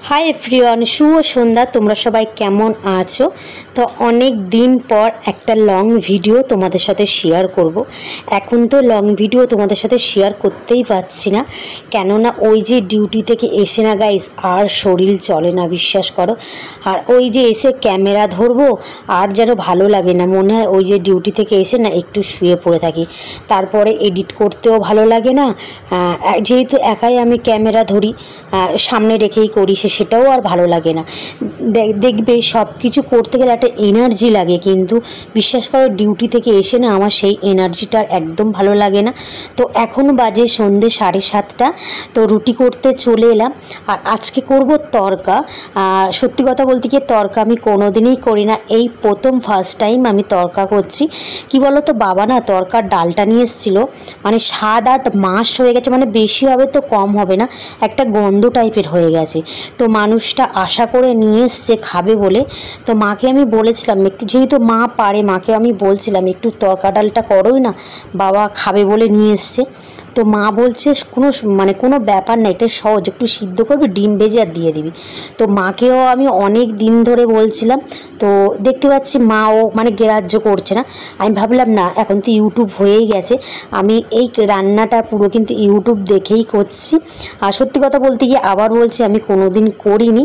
Hi everyone शुभ सन्ध्या তোমরা সবাই কেমন আছো। তো অনেক দিন পর একটা লং ভিডিও তোমাদের সাথে শেয়ার করব। এখন তো লং ভিডিও তোমাদের সাথে শেয়ার করতেই পারছি না, কেননা ওই যে ডিউটি থেকে এসে না গাইস আর শরীর চলে না, বিশ্বাস করো। আর ওই যে এসে ক্যামেরা ধরবো আর যেন ভালো লাগে না, মনে হয় ওই যে ডিউটি থেকে এসে না একটু শুয়ে পড়ে থাকি, তারপরে এডিট করতেও ভালো লাগে না। যেহেতু একাই আমি ক্যামেরা ধরি, সামনে রেখেই করি, সেটাও আর ভালো লাগে না। দেখবে সব কিছু করতে গেলে একটা এনার্জি লাগে, কিন্তু বিশ্বাস করো ডিউটি থেকে এসে না আমার সেই এনার্জিটা একদম ভালো লাগে না। তো এখন বাজে সন্ধ্যে 7:30, তো রুটি করতে চলে এলাম। আর আজকে করব তড়কা। সত্যি কথা বলতে গিয়ে তড়কা আমি কোনোদিনই করি না, এই প্রথম ফার্স্ট টাইম আমি তড়কা করছি। কি বলো তো, বাবা না তড়কার ডালটা নিয়ে এসেছিলো, মানে 7-8 মাস হয়ে গেছে, মানে বেশি হবে তো কম হবে না, একটা গন্ধ টাইপের হয়ে গেছে। তো মানুষটা আশা করে নিয়ে এসছে খাবে বলে। তো মাকে আমি বলেছিলাম একটু, যেহেতু মা পারে, মাকে আমি বলছিলাম একটু তড়কা ডালটা করোই না, বাবা খাবে বলে নিয়ে এসছে। তো মা বলছে কোনো ব্যাপার না, এটা সহজ, একটু সিদ্ধ করবি, ডিম ভেজে আর দিয়ে দিবি। তো মাকেও আমি অনেক দিন ধরে বলছিলাম, তো দেখতে পাচ্ছি মাও মানে গ্রাহ্য করছে না। আমি ভাবলাম না, এখন তো ইউটিউব হয়েই গেছে, আমি এই রান্নাটা পুরো কিন্তু ইউটিউব দেখেই করছি। আর সত্যি কথা বলতে গিয়ে আবার বলছি আমি কোনোদিন করিনি।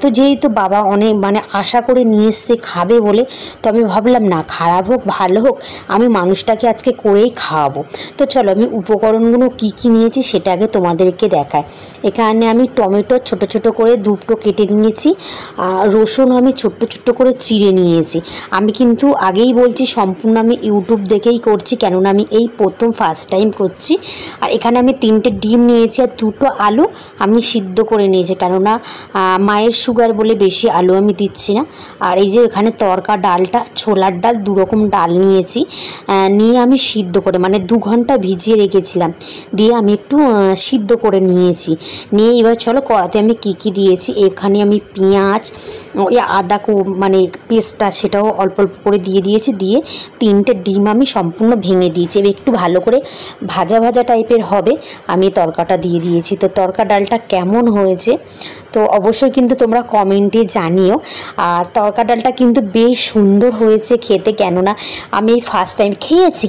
তো যেহেতু বাবা অনেক মানে আশা করে নিয়ে এসছে খাবে বলে, তো আমি ভাবলাম না, খারাপ হোক ভালো হোক, আমি মানুষটাকে আজকে করেই খাওয়াবো। তো চলো আমি উপকরণগুলো কী কী নিয়েছি সেটা আগে তোমাদেরকে দেখায়। এখানে আমি টমেটো ছোট ছোট করে দুটো কেটে নিয়েছি, রসুন আমি ছোট্ট ছোট্ট করে চিড়ে নিয়েছি। আমি কিন্তু আগেই বলছি সম্পূর্ণ আমি ইউটিউব দেখেই করছি, কেননা আমি এই প্রথম ফার্স্ট টাইম করছি। আর এখানে আমি 3টে ডিম নিয়েছি আর 2টো আলু আমি সিদ্ধ করে নিয়েছি, কেননা মায়ের সুগার বলে বেশি আলু আমি দিচ্ছি না। আর এই যে এখানে তড়কা ডালটা, ছোলার ডাল 2 রকম ডাল নিয়েছি, নিয়ে আমি সিদ্ধ করে মানে 2 ঘন্টা ভিজিয়ে রেখেছিলাম, দিয়ে আমি একটু সিদ্ধ করে নিয়েছি। নিয়ে এবার চলো কড়াতে আমি কী কী দিয়েছি। এখানে আমি পেঁয়াজ, ওই আদা মানে পেস্টটা সেটাও অল্প অল্প করে দিয়ে দিয়েছি, দিয়ে 3টে ডিম আমি সম্পূর্ণ ভেঙে দিয়েছি। এবার একটু ভালো করে ভাজা ভাজা টাইপের হবে, আমি তড়কাটা দিয়ে দিয়েছি। তো তড়কা ডালটা কেমন হয়েছে তো অবশ্যই কিন্তু তোমরা কমেন্টে জানিও। আর তড়কা ডালটা কিন্তু বেশ সুন্দর হয়েছে খেতে, কেননা আমি ফার্স্ট টাইম খেয়েছি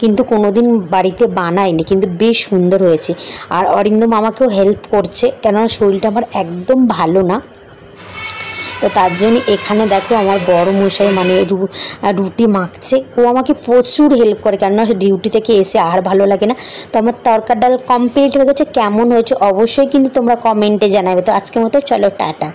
কিন্তু কোনোদিন বাড়িতে বানাইনি, কিন্তু বেশ সুন্দর হয়েছে। আর অরিন্দম আমাকেও হেল্প করছে, কেননা শরীরটা আমার একদম ভালো না। তো তার জন্য এখানে দেখো আমার বড় মশাই মানে রুটি মাখছে, ও আমাকে প্রচুর হেল্প করে, কেননা ডিউটি থেকে এসে আর ভালো লাগে না। তো আমার তড়কা ডাল কমপ্লিট হয়ে গেছে, কেমন হয়েছে অবশ্যই কিন্তু তোমরা কমেন্টে জানাবে। তো আজকের মতো চলো টাটা।